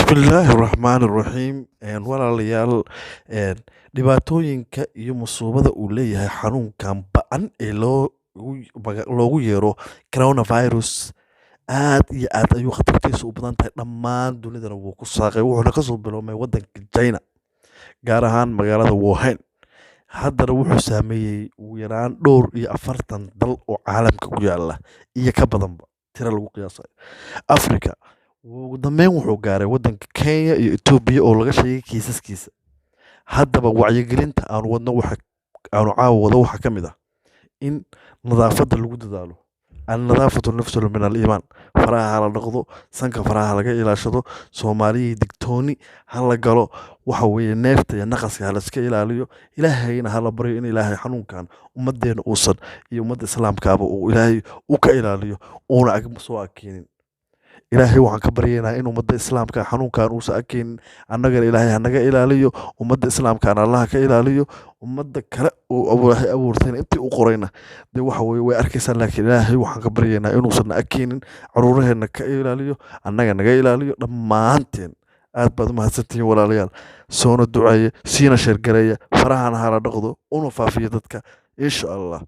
Bismillaahi Raxmaani Raxiim. Walaalayaal, dhibaatooyinka iyo musuubada uu leeyahay xanuunkan ba'an ee loogu yeero coronavirus aad iyo aad ayuu khatartiisa u badan tahay. Dhammaan dunidana wuu ku saaqay, wuxuuna kasoo biloomay wadanka China, gaar ahaan magaalada Wuhan. Haddana wuxuu saameeyey ugu yaraan dhowr iyo 40 dal oo caalamka ku yaala iyo ka badanba, tiro lagu qiyaasayo. Afrika ugu dambeyn wuxuu gaaray wadanka Kenya iyo Ethiopia oo laga sheegay kiisaskiisa. Haddaba wacyigelinta aanu caawa wado waxaa ka mid ah in nadaafadda lagu dadaalo. An-nadaafatu nafsul min al-iimaan. Faraha hala dhaqdo, sanka faraha laga ilaashado, Soomaaliya digtooni hala galo, waxa weeye neefta iyo naqaska hala iska ilaaliyo. Ilaahayna hala baryo in Ilaahay xanuunkan ummadeena uusan iyo ummadda islaamkaaba uu Ilaahay u ka ilaaliyo uuna soo akeenin. Ilaahay waxaan ka baryaynaa in ummadda islaamka xanuunkan uusan akeenin, annagana Ilaahay hanaga ilaaliyo, ummadda islaamkana Allah ka ilaaliyo, ummadda kale oo Ilaahay abuurtayna intii u qorayna dee waxa weeye way arkaysaa, laakiin Ilaahay waxaan ka baryaynaa inuusan akeenin, caruuraheena ka ilaaliyo, annaga naga ilaaliyo dhammaanteen. Aad baad u mahadsantihiin walaalayaal. Soona duceeya, siina sheer gareeya, farahana hala dhaqdo, una faafiyo dadka insha Allah.